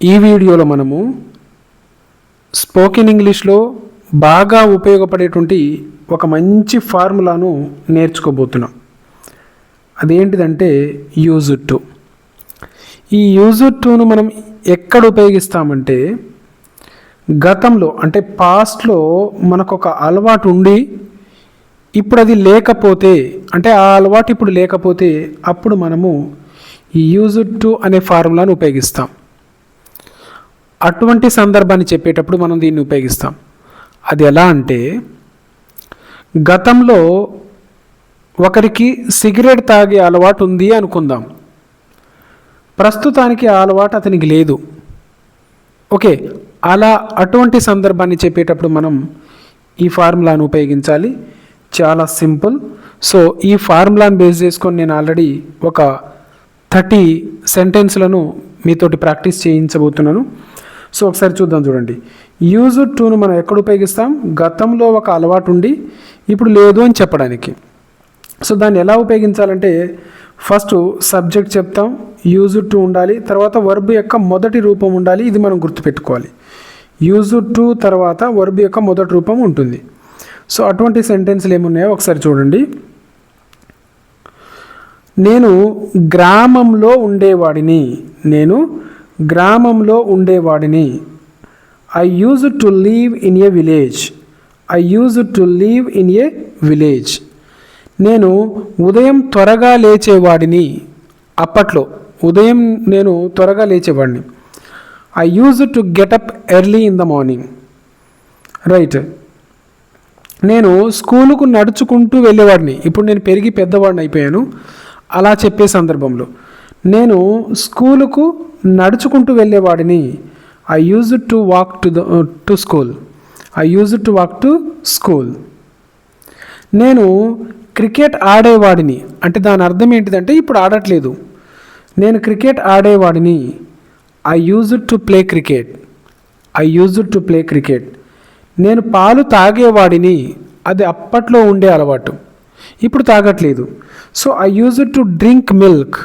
ఈ వీడియోలో మనము స్పోకెన్ ఇంగ్లీష్లో బాగా ఉపయోగపడేటువంటి ఒక మంచి ఫార్ములాను నేర్చుకోబోతున్నాం. అదేంటిదంటే యూజ్డ్ టు. ఈ యూజ్డ్ టును మనం ఎక్కడ ఉపయోగిస్తామంటే గతంలో అంటే పాస్ట్లో మనకు ఒక అలవాటు ఉండి ఇప్పుడు అది లేకపోతే అంటే ఆ అలవాటు ఇప్పుడు లేకపోతే అప్పుడు మనము ఈ యూజ్డ్ టు అనే ఫార్ములాను ఉపయోగిస్తాం. అటువంటి సందర్భాన్ని చెప్పేటప్పుడు మనం దీన్ని ఉపయోగిస్తాం. అది ఎలా అంటే గతంలో ఒకరికి సిగరెట్ తాగే అలవాటు ఉంది అనుకుందాం. ప్రస్తుతానికి ఆ అలవాటు అతనికి లేదు. ఓకే, అటువంటి సందర్భాన్ని చెప్పేటప్పుడు మనం ఈ ఫార్ములాను ఉపయోగించాలి. చాలా సింపుల్. సో ఈ ఫార్ములాను బేస్ చేసుకొని నేను ఆల్రెడీ ఒక 30 సెంటెన్స్లను మీతోటి ప్రాక్టీస్ చేయించబోతున్నాను. సో ఒకసారి చూద్దాం. చూడండి, యూజ్డ్ టును మనం ఎక్కడ ఉపయోగిస్తాం? గతంలో ఒక అలవాటు ఉండి ఇప్పుడు లేదు అని చెప్పడానికి. సో దాన్ని ఎలా ఉపయోగించాలంటే ఫస్ట్ సబ్జెక్ట్ చెప్తాం, యూజ్డ్ టు ఉండాలి, తర్వాత వర్బ్ యొక్క మొదటి రూపం ఉండాలి. ఇది మనం గుర్తుపెట్టుకోవాలి. యూజ్డ్ టు తర్వాత వర్బ్ యొక్క మొదటి రూపం ఉంటుంది. సో అటువంటి సెంటెన్స్లు ఏమున్నాయో ఒకసారి చూడండి. నేను గ్రామంలో ఉండేవాడిని. I used to live in a village. నేను ఉదయం త్వరగా లేచేవాడిని. అప్పట్లో ఉదయం నేను త్వరగా లేచేవాడిని. I used to get up early in the morning. Right. నేను స్కూలుకు నడుచుకుంటూ వెళ్ళేవాడిని. ఇప్పుడు నేను పెరిగి పెద్దవాడిని అయిపోయాను. అలా చెప్పే సందర్భంలో నేను స్కూలుకు నడుచుకుంటూ వెళ్ళేవాడిని. I used to walk to school. నేను క్రికెట్ ఆడేవాడిని. అంటే దాని అర్థం ఏంటిదంటే ఇప్పుడు ఆడట్లేదు. నేను క్రికెట్ ఆడేవాడిని. I used to play cricket. నేను పాలు తాగేవాడిని. అది అప్పట్లో ఉండే అలవాటు, ఇప్పుడు తాగట్లేదు. So I used to drink milk.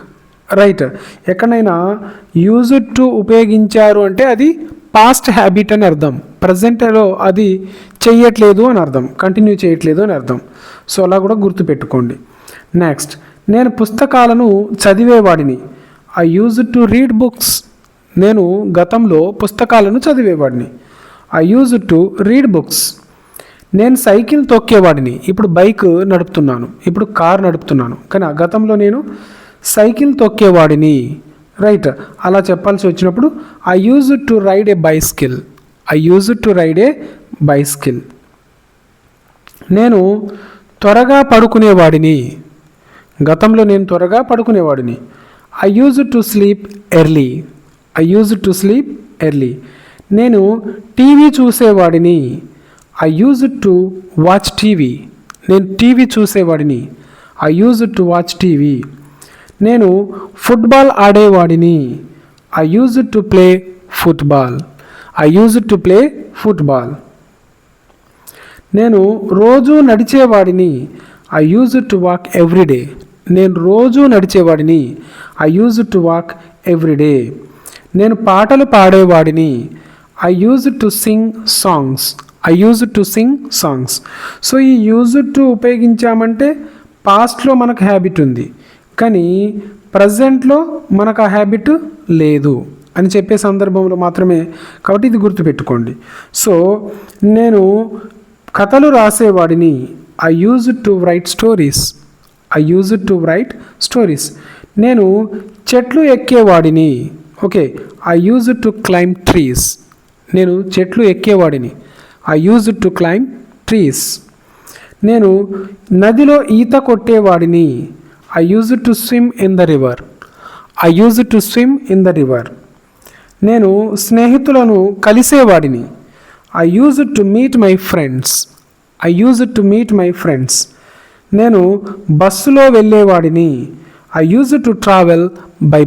Right. ఎక్కడైనా యూజ్డ్ టు ఉపయోగించారు అంటే అది పాస్ట్ హ్యాబిట్ అని అర్థం. ప్రజెంట్లో అది చెయ్యట్లేదు అని అర్థం, కంటిన్యూ చేయట్లేదు అని అర్థం. సో అలా కూడా గుర్తుపెట్టుకోండి. నెక్స్ట్, నేను పుస్తకాలను చదివేవాడిని. I used to read books. నేను గతంలో పుస్తకాలను చదివేవాడిని. I used to read books. నేను సైకిల్ తొక్కేవాడిని. ఇప్పుడు బైక్ నడుపుతున్నాను, ఇప్పుడు కార్ నడుపుతున్నాను. కానీ ఆ గతంలో నేను సైకిల్ తొక్కేవాడిని. రైట్. అలా చెప్పాల్సి వచ్చినప్పుడు I used to ride a bicycle. నేను త్వరగా పడుకునేవాడిని. గతంలో నేను త్వరగా పడుకునేవాడిని. I used to sleep early. నేను టీవీ చూసేవాడిని. I used to watch TV. నేను టీవీ చూసేవాడిని. I used to watch TV. నేను ఫుట్బాల్ ఆడేవాడిని. I used to play football. నేను రోజు నడిచేవాడిని. I used to walk everyday. నేను రోజు నడిచేవాడిని. I used to walk everyday. నేను పాటలు పాడేవాడిని. I used to sing songs. So ఈ యూజ్డ్ టు ఉపయోగించామంటే పాస్ట్లో మనకు హ్యాబిట్ ఉంది, కానీ ప్రజెంట్లో మనకు ఆ హ్యాబిట్ లేదు అని చెప్పే సందర్భంలో మాత్రమే. కాబట్టి ఇది గుర్తుపెట్టుకోండి. సో నేను కథలు రాసేవాడిని. I used to write stories. నేను చెట్లు ఎక్కేవాడిని. Okay, I used to climb trees. నేను చెట్లు ఎక్కేవాడిని. I used to climb trees. నేను నదిలో ఈత కొట్టేవాడిని. I used to swim in the river. నేను స్నేహితులను కలిసేవాడిని. I used to meet my friends. నేను బస్సులో వెళ్ళేవాడిని. I used to travel by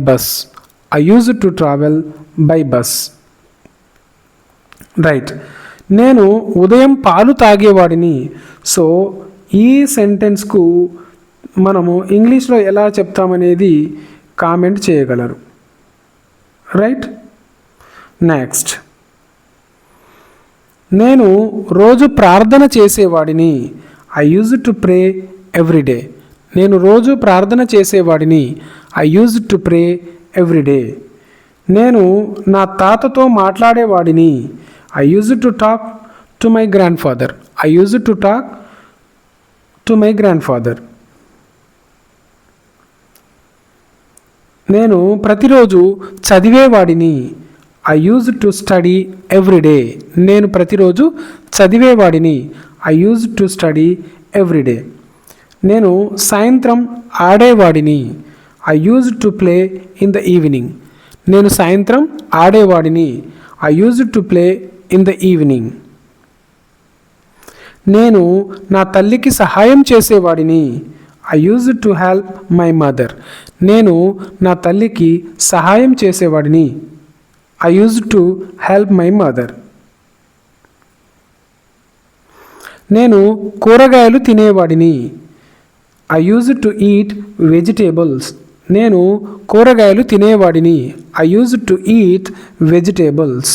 bus. Right. నేను ఉదయం పాలు తాగేవాడిని. సో ఈ సెంటెన్స్కు మనము ఇంగ్లీష్లో ఎలా చెప్తామనేది కామెంట్ చేయగలరు. రైట్. నెక్స్ట్, నేను రోజు ప్రార్థన చేసేవాడిని. I use to pray everyday. నేను రోజు ప్రార్థన చేసేవాడిని. I use to pray everyday. నేను నా తాతతో మాట్లాడేవాడిని. I use to talk to my grandfather. I use to talk to my grandfather. నేను ప్రతిరోజు చదివేవాడిని. I use to study everyday. నేను ప్రతిరోజు చదివేవాడిని. I use to study everyday. నేను సాయంత్రం ఆడేవాడిని. I use to play in the evening. నేను సాయంత్రం ఆడేవాడిని. I use to play in the evening. నేను నా తల్లికి సహాయం చేసేవాడిని. I use to help my mother. నేను నా తల్లికి సహాయం చేసేవాడిని. I use to help my mother. నేను కూరగాయలు తినేవాడిని. I use to eat vegetables. నేను కూరగాయలు తినేవాడిని. I use to eat vegetables.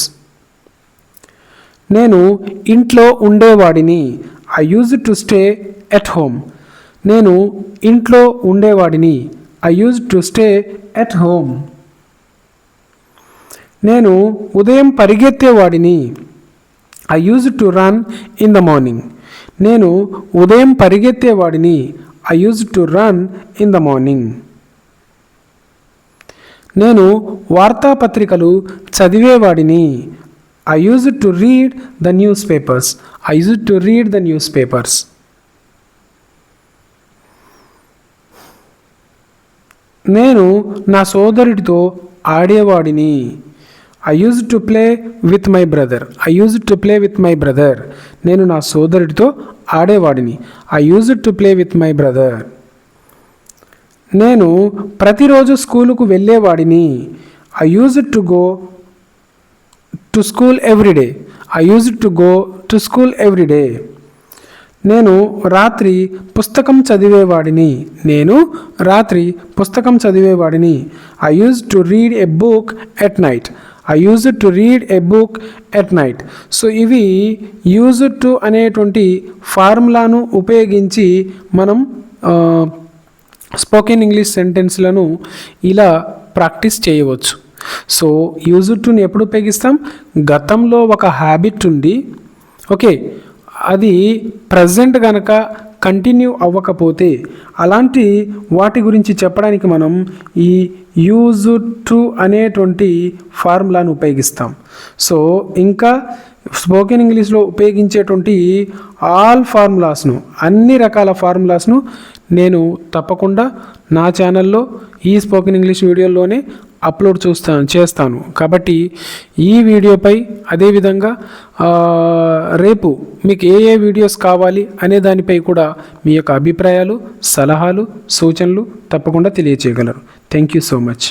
నేను ఇంట్లో ఉండేవాడిని. I use to stay at home. నేను ఇంట్లో ఉండేవాడిని. I use to stay at home. నేను ఉదయం పరిగెత్తేవాడిని. I use to run in the morning. నేను ఉదయం పరిగెత్తేవాడిని. I use to run in the morning. నేను వార్తాపత్రికలు చదివేవాడిని. I use to read the newspapers. I use to read the newspapers. నేను నా సోదరుడితో ఆడేవాడిని. I use to play with my brother. I use to play with my brother. నేను నా సోదరుడితో ఆడేవాడిని. I use to play with my brother. నేను ప్రతిరోజు స్కూలుకు వెళ్ళేవాడిని. I use to go to school everyday. I use to go to school everyday. నేను రాత్రి పుస్తకం చదివేవాడిని. నేను రాత్రి పుస్తకం చదివేవాడిని. I use to read a book at night. I use to read a book at night. So ఇవి use to అనేటువంటి ఫార్ములాను ఉపయోగించి మనం స్పోకెన్ ఇంగ్లీష్ సెంటెన్స్లను ఇలా ప్రాక్టీస్ చేయవచ్చు. సో యూజ్ టుని ఎప్పుడు ఉపయోగిస్తాం? గతంలో ఒక హ్యాబిట్ ఉండి ఓకే అది ప్రజెంట్ కనుక కంటిన్యూ అవ్వకపోతే అలాంటి వాటి గురించి చెప్పడానికి మనం ఈ యూజ్ టు అనేటువంటి ఫార్ములాను ఉపయోగిస్తాం. సో ఇంకా స్పోకెన్ ఇంగ్లీష్లో ఉపయోగించేటువంటి ఆల్ ఫార్ములాస్ను, అన్ని రకాల ఫార్ములాస్ను నేను తప్పకుండా నా ఛానల్లో ఈ స్పోకెన్ ఇంగ్లీష్ వీడియోలోనే అప్లోడ్ చేస్తాను. కాబట్టి ఈ వీడియోపై అదేవిధంగా రేపు మీకు ఏ వీడియోస్ కావాలి అనే దానిపై కూడా మీ యొక్క అభిప్రాయాలు, సలహాలు, సూచనలు తప్పకుండా తెలియచేయగలరు. Thank you so much.